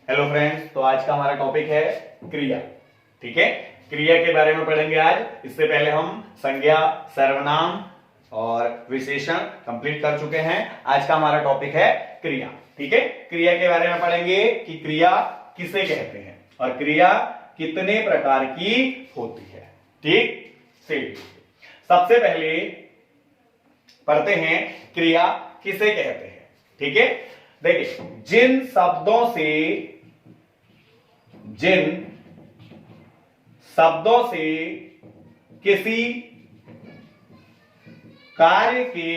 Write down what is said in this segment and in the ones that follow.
Hello friends, तो आज का हमारा टॉपिक है क्रिया। ठीक है, क्रिया के बारे में पढ़ेंगे आज। इससे पहले हम संज्ञा, सर्वनाम और विशेषण कंप्लीट कर चुके हैं। आज का हमारा टॉपिक है क्रिया। ठीक है, क्रिया के बारे में पढ़ेंगे कि क्रिया किसे कहते हैं और क्रिया कितने प्रकार की होती है। ठीक, सबसे पहले पढ़ते हैं क्रिया किसे कहते हैं। ठीक है, देखिए, जिन शब्दों से किसी कार्य के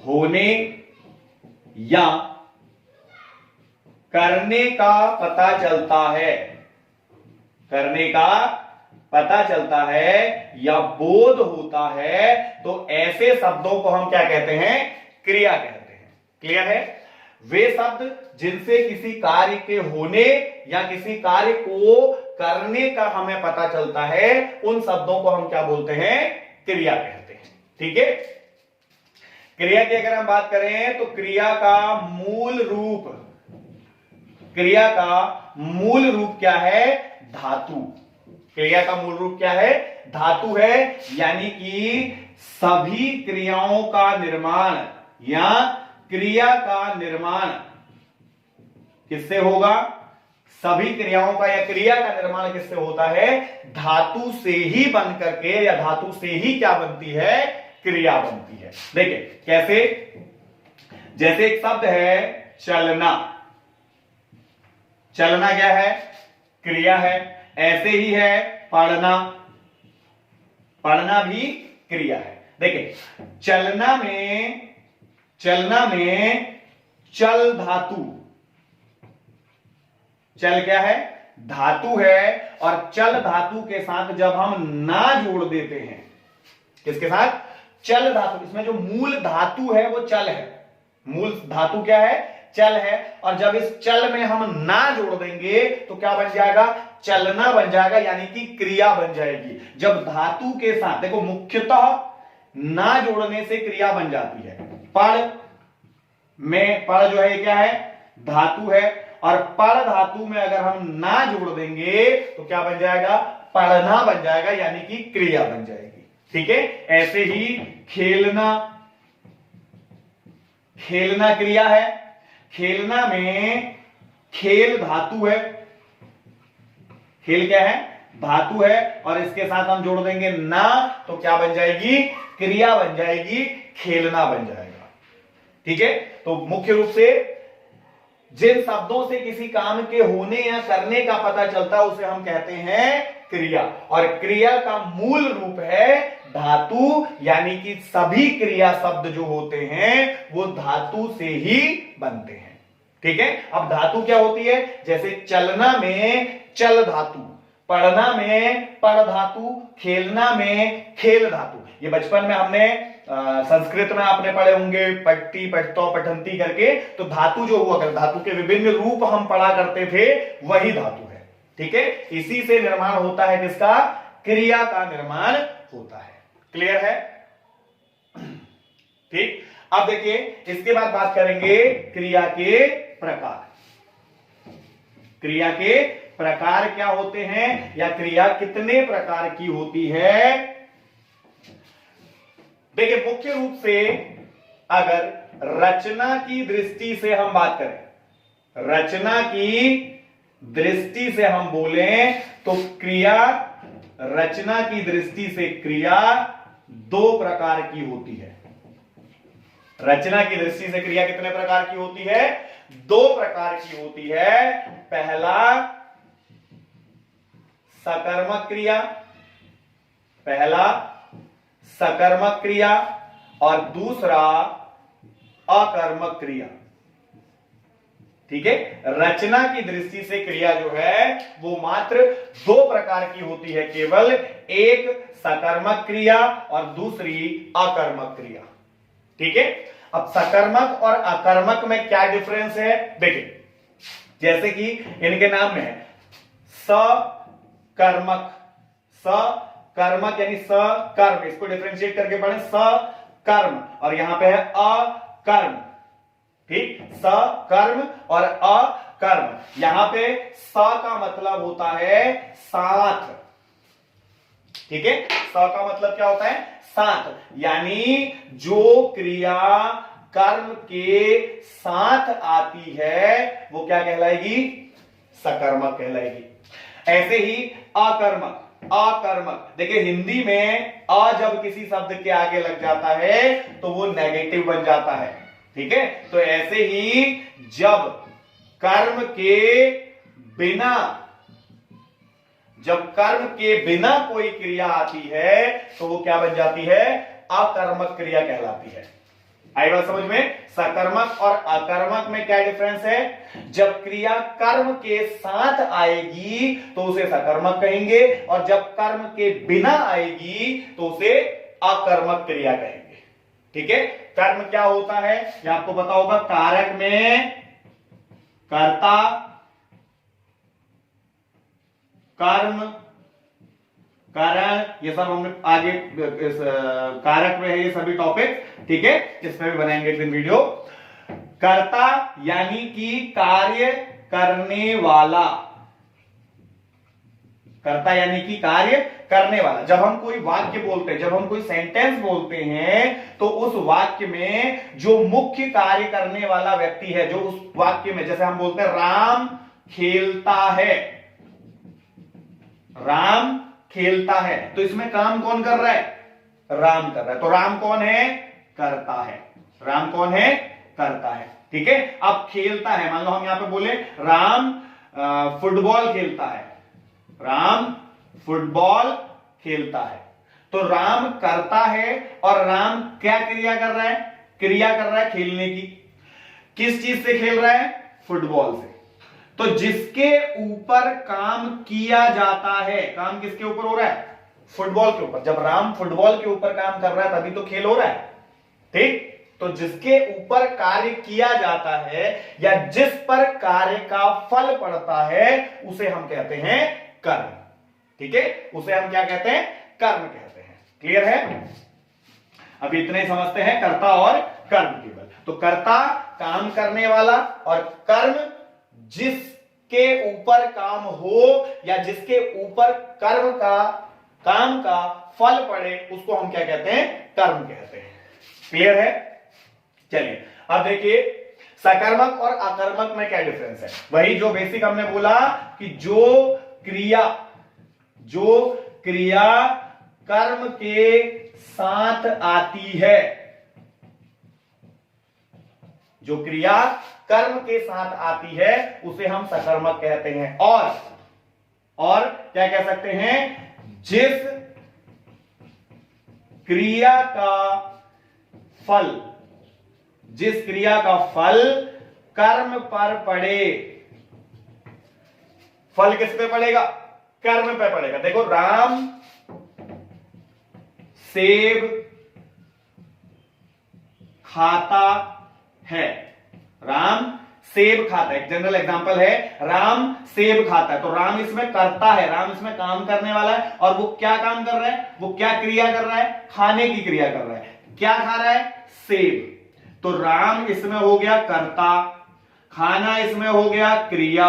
होने या करने का पता चलता है या बोध होता है, तो ऐसे शब्दों को हम क्या कहते हैं? क्रिया कहते हैं। क्लियर है? वे शब्द जिनसे किसी कार्य के होने या किसी कार्य को करने का हमें पता चलता है, उन शब्दों को हम क्या बोलते हैं? क्रिया कहते हैं। ठीक है, क्रिया की अगर हम बात करें तो क्रिया का मूल रूप क्या है? धातु। क्रिया का मूल रूप क्या है? धातु है। यानी कि सभी क्रियाओं का निर्माण या क्रिया का निर्माण किससे होगा? सभी क्रियाओं का या क्रिया का निर्माण किससे होता है? धातु से ही बन करके या धातु से ही क्या बनती है? क्रिया बनती है। देखिए कैसे, जैसे एक शब्द है चलना। चलना क्या है? क्रिया है। ऐसे ही है पढ़ना। पढ़ना भी क्रिया है। देखिए, चलना में चल धातु। चल क्या है? धातु है। और चल धातु के साथ जब हम ना जोड़ देते हैं, किसके साथ? चल धातु। इसमें जो मूल धातु है वो चल है। मूल धातु क्या है? चल है। और जब इस चल में हम ना जोड़ देंगे तो क्या बन जाएगा? चलना बन जाएगा, यानी कि क्रिया बन जाएगी। जब धातु के साथ, देखो, मुख्यतः ना जोड़ने से क्रिया बन जाती है। पढ़ जो है क्या है? धातु है। और पढ़ धातु में अगर हम ना जोड़ देंगे तो क्या बन जाएगा? पढ़ना बन जाएगा, यानी कि क्रिया बन जाएगी। ठीक है, ऐसे ही खेलना क्रिया है। खेलना में खेल धातु है। खेल क्या है? धातु है। और इसके साथ हम जोड़ देंगे ना तो क्या बन जाएगी? क्रिया बन जाएगी, खेलना बन जाएगा। ठीक है, तो मुख्य रूप से जिन शब्दों से किसी काम के होने या करने का पता चलता है उसे हम कहते हैं क्रिया। और क्रिया का मूल रूप है धातु, यानी कि सभी क्रिया शब्द जो होते हैं वो धातु से ही बनते हैं। ठीक है, अब धातु क्या होती है? जैसे चलना में चल धातु, पढ़ना में पढ़ धातु, खेलना में खेल धातु। ये बचपन में हमने संस्कृत में आपने पढ़े होंगे, पट्टी, पट्टो, पठंती करके। तो धातु जो हुआ कर, धातु के विभिन्न रूप हम पढ़ा करते थे, वही धातु है। ठीक है, इसी से निर्माण होता है किसका? क्रिया का निर्माण होता है। क्लियर है? ठीक, अब देखिए, इसके बाद बात करेंगे क्रिया के प्रकार। क्रिया के प्रकार क्या होते हैं या क्रिया कितने प्रकार की होती है? देखिए, मुख्य रूप से अगर रचना की दृष्टि से हम बात करें, रचना की दृष्टि से हम बोलें तो रचना की दृष्टि से क्रिया दो प्रकार की होती है। रचना की दृष्टि से क्रिया कितने प्रकार की होती है? दो प्रकार की होती है। पहला सकर्मक क्रिया और दूसरा अकर्मक क्रिया। ठीक है, रचना की दृष्टि से क्रिया जो है वो मात्र दो प्रकार की होती है, केवल एक सकर्मक क्रिया और दूसरी अकर्मक क्रिया। ठीक है, अब सकर्मक और अकर्मक में क्या डिफरेंस है? देखिए, जैसे कि इनके नाम में है सकर्मक, सकर्मक यानी सकर्म, इसको डिफरेंशिएट करके पढ़े, सकर्म, और यहां पे है अकर्म। ठीक, सकर्म और अकर्म। यहां पे स का मतलब होता है साथ, ठीक है, स का मतलब क्या होता है, साथ, यानी जो क्रिया कर्म के साथ आती है वो क्या कहलाएगी, सकर्मक कहलाएगी। ऐसे ही अकर्मक, अकर्मक देखिए हिंदी में अ जब किसी शब्द के आगे लग जाता है तो वो नेगेटिव बन जाता है, ठीक है। तो ऐसे ही जब कर्म के बिना, जब कर्म के बिना कोई क्रिया आती है तो वो क्या बन जाती है, अकर्मक क्रिया कहलाती है। आई बात समझ में। सकर्मक और अकर्मक में क्या डिफरेंस है, जब क्रिया कर्म के साथ आएगी तो उसे सकर्मक कहेंगे और जब कर्म के बिना आएगी तो उसे अकर्मक क्रिया कहेंगे, ठीक है। कर्म क्या होता है यह आपको पता होगा, कारक में कर्ता, कर्म, कारण, ये सब हमने आगे इस कारक में है ये सभी टॉपिक, ठीक है, इसमें भी बनाएंगे एक दिन वीडियो। कर्ता यानी कि कार्य करने वाला, कर्ता यानी कि कार्य करने वाला। जब हम कोई वाक्य बोलते हैं, जब हम कोई सेंटेंस बोलते हैं तो उस वाक्य में जो मुख्य कार्य करने वाला व्यक्ति है, जो उस वाक्य में, जैसे हम बोलते हैं राम खेलता है, राम खेलता है, तो इसमें काम कौन कर रहा है, राम कर रहा है। तो राम कौन है, करता है, राम कौन है, करता है, ठीक है। अब खेलता है, मान लो हम यहां पे बोले राम फुटबॉल खेलता है, राम फुटबॉल खेलता है, तो राम करता है और राम क्या क्रिया कर रहा है, क्रिया कर रहा है खेलने की। किस चीज से खेल रहा है, फुटबॉल से। तो जिसके ऊपर काम किया जाता है, काम किसके ऊपर हो रहा है, फुटबॉल के ऊपर। जब राम फुटबॉल के ऊपर काम कर रहा है तभी तो खेल हो रहा है, ठीक। तो जिसके ऊपर कार्य किया जाता है या जिस पर कार्य का फल पड़ता है उसे हम कहते हैं कर्म, ठीक है, उसे हम क्या कहते हैं, कर्म कहते हैं। क्लियर है। अब इतने समझते हैं कर्ता और कर्म केवल। तो कर्ता काम करने वाला और कर्म जिसके ऊपर काम हो या जिसके ऊपर कर्म का, काम का फल पड़े उसको हम क्या कहते हैं, कर्म कहते हैं। क्लियर है। चलिए अब देखिए सकर्मक और अकर्मक में क्या डिफरेंस है। वही जो बेसिक हमने बोला कि जो क्रिया कर्म के साथ आती है, जो क्रिया कर्म के साथ आती है उसे हम सकर्मक कहते हैं। और क्या कह सकते हैं, जिस क्रिया का फल, जिस क्रिया का फल कर्म पर पड़े, फल किस पे पड़ेगा, कर्म पे पड़ेगा। देखो राम सेब खाता है, राम सेब खाता है, एक जनरल एग्जांपल है, राम सेब खाता है। तो राम इसमें करता है, राम इसमें काम करने वाला है और वो क्या काम कर रहा है, वो क्या क्रिया कर रहा है, खाने की क्रिया कर रहा है। क्या खा रहा है, सेब। तो राम इसमें हो गया कर्ता, खाना इसमें हो गया क्रिया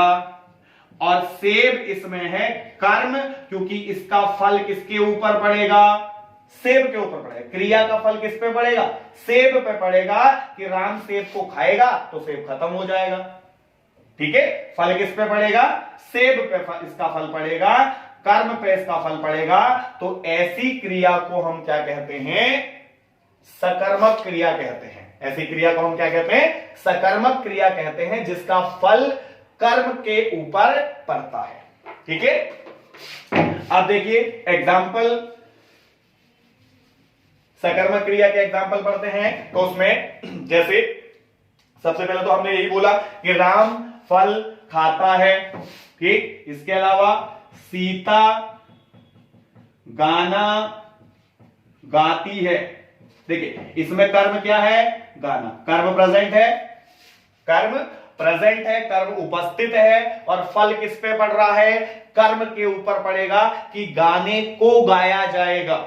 और सेब इसमें है कर्म, क्योंकि इसका फल किसके ऊपर पड़ेगा, सेब के ऊपर पड़ेगा। क्रिया का फल किस पे पड़ेगा, सेब पे पड़ेगा कि राम सेब को खाएगा तो सेब खत्म हो जाएगा, ठीक है। फल किस पे पड़ेगा, सेब पे इसका फल पड़ेगा, कर्म पे इसका फल पड़ेगा। तो ऐसी क्रिया को हम क्या कहते हैं, सकर्मक क्रिया कहते हैं। ऐसी क्रिया को हम क्या कहते हैं, सकर्मक क्रिया कहते हैं, जिसका फल कर्म के ऊपर पड़ता है, ठीक है। अब देखिए एग्जाम्पल, सकर्मक क्रिया के एग्जाम्पल पढ़ते हैं। तो उसमें जैसे सबसे पहले तो हमने यही बोला कि राम फल खाता है, ठीक। इसके अलावा सीता गाना गाती है। देखिए इसमें कर्म क्या है, गाना, कर्म प्रेजेंट है, कर्म प्रेजेंट है, कर्म उपस्थित है और फल किस पे पड़ रहा है, कर्म के ऊपर पड़ेगा कि गाने को गाया जाएगा,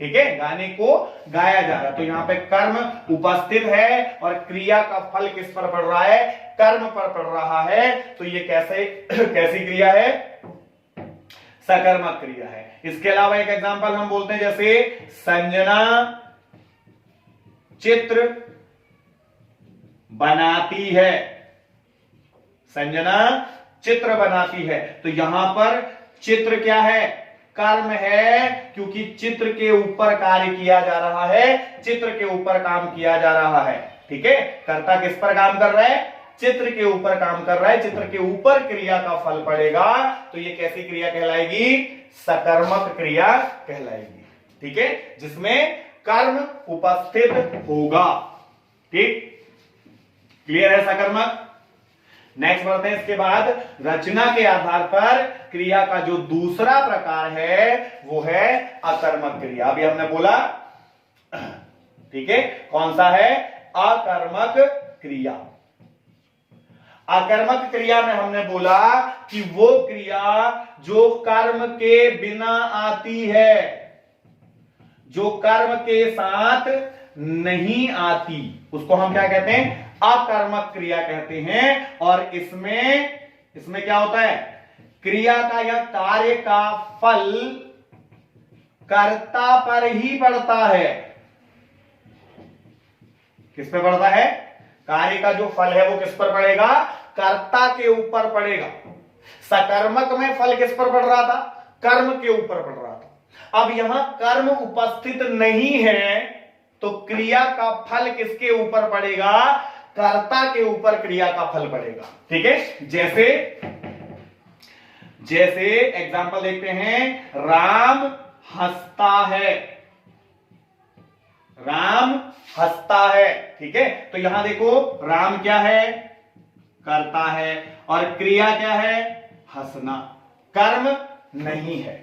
ठीक है, गाने को गाया जा रहा है। तो यहां पे कर्म उपस्थित है और क्रिया का फल किस पर पड़ रहा है, कर्म पर पड़ रहा है। तो ये कैसी क्रिया है, सकर्मक क्रिया है। इसके अलावा एक एग्जांपल हम बोलते हैं, जैसे संजना चित्र बनाती है, संजना चित्र बनाती है। तो यहां पर चित्र क्या है, कर्म है, क्योंकि चित्र के ऊपर कार्य किया जा रहा है, चित्र के ऊपर काम किया जा रहा है। ठीक है, कर्ता किस पर काम कर रहा है, चित्र के ऊपर काम कर रहा है, चित्र के ऊपर क्रिया का फल पड़ेगा। तो ये कैसी क्रिया कहलाएगी, सकर्मक क्रिया कहलाएगी। ठीक है, जिसमें कर्म उपस्थित होगा। ठीक, क्लियर है सकर्मक। नेक्स्ट बढ़ते हैं, इसके बाद रचना के आधार पर क्रिया का जो दूसरा प्रकार है वो है अकर्मक क्रिया। अभी हमने बोला, ठीक है, कौन सा है, अकर्मक क्रिया। अकर्मक क्रिया में हमने बोला कि वो क्रिया जो कर्म के बिना आती है, जो कर्म के साथ नहीं आती, उसको हम क्या कहते हैं, अकर्मक क्रिया कहते हैं। और इसमें क्या होता है, क्रिया का या कार्य का फल कर्ता पर ही पड़ता है। किस पे पड़ता है, कार्य का जो फल है वो किस पर पड़ेगा, कर्ता के ऊपर पड़ेगा। सकर्मक में फल किस पर पड़ रहा था, कर्म के ऊपर पड़ रहा था। अब यहां कर्म उपस्थित नहीं है तो क्रिया का फल किसके ऊपर पड़ेगा, कर्ता के ऊपर क्रिया का फल पड़ेगा। ठीक है, जैसे एग्जांपल देखते हैं, राम हंसता है, राम हंसता है। ठीक है, तो यहां देखो राम क्या है, कर्ता है, और क्रिया क्या है, हंसना। कर्म नहीं है,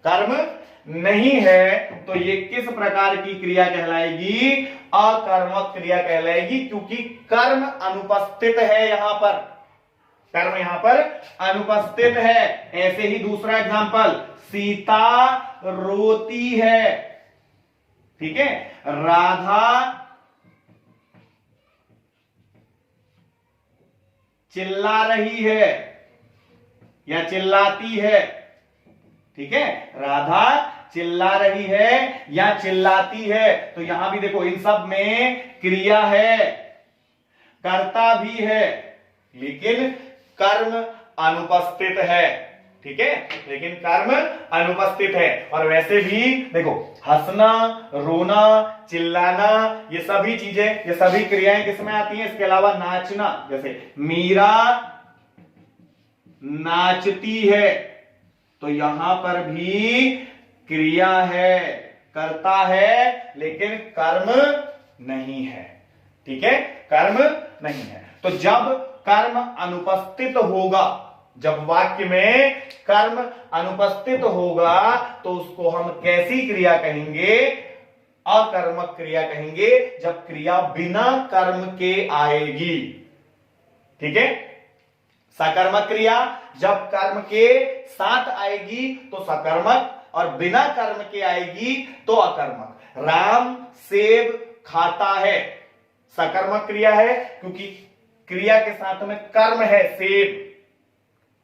कर्म नहीं है, तो ये किस प्रकार की क्रिया कहलाएगी, अकर्मक क्रिया कहलाएगी, क्योंकि कर्म अनुपस्थित है यहां पर, कर्म यहां पर अनुपस्थित है। ऐसे ही दूसरा एग्जांपल, सीता रोती है, ठीक है, राधा चिल्ला रही है या चिल्लाती है। ठीक है, राधा चिल्ला रही है या चिल्लाती है। तो यहां भी देखो, इन सब में क्रिया है, कर्ता भी है, लेकिन कर्म अनुपस्थित है। ठीक है, लेकिन कर्म अनुपस्थित है। और वैसे भी देखो, हंसना, रोना, चिल्लाना, ये सभी चीजें, ये सभी क्रियाएं किसमें आती हैं, इसके अलावा नाचना, जैसे मीरा नाचती है, तो यहां पर भी क्रिया है, कर्ता है, लेकिन कर्म नहीं है। ठीक है, कर्म नहीं है। तो जब कर्म अनुपस्थित होगा, जब वाक्य में कर्म अनुपस्थित होगा, तो उसको हम कैसी क्रिया कहेंगे, अकर्मक क्रिया कहेंगे, जब क्रिया बिना कर्म के आएगी। ठीक है, सकर्मक क्रिया जब कर्म के साथ आएगी तो सकर्मक, और बिना कर्म के आएगी तो अकर्मक। राम सेब खाता है, सकर्मक क्रिया है, क्योंकि क्रिया के साथ में कर्म है, सेब।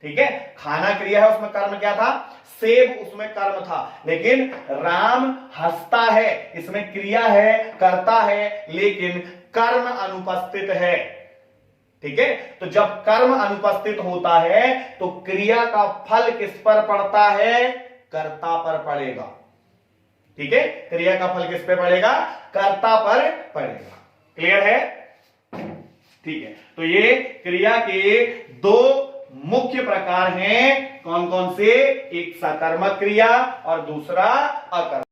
ठीक है, खाना क्रिया है, उसमें कर्म क्या था, सेब, उसमें कर्म था। लेकिन राम हंसता है, इसमें क्रिया है, कर्ता है, लेकिन कर्म अनुपस्थित है। ठीक है, तो जब कर्म अनुपस्थित होता है तो क्रिया का फल किस पर पड़ता है, कर्ता पर पड़ेगा। ठीक है, क्रिया का फल किस पे पड़ेगा, कर्ता पर पड़ेगा। क्लियर है, ठीक है। तो ये क्रिया के दो मुख्य प्रकार हैं, कौन कौन से, एक सकर्मक क्रिया और दूसरा अकर्मक।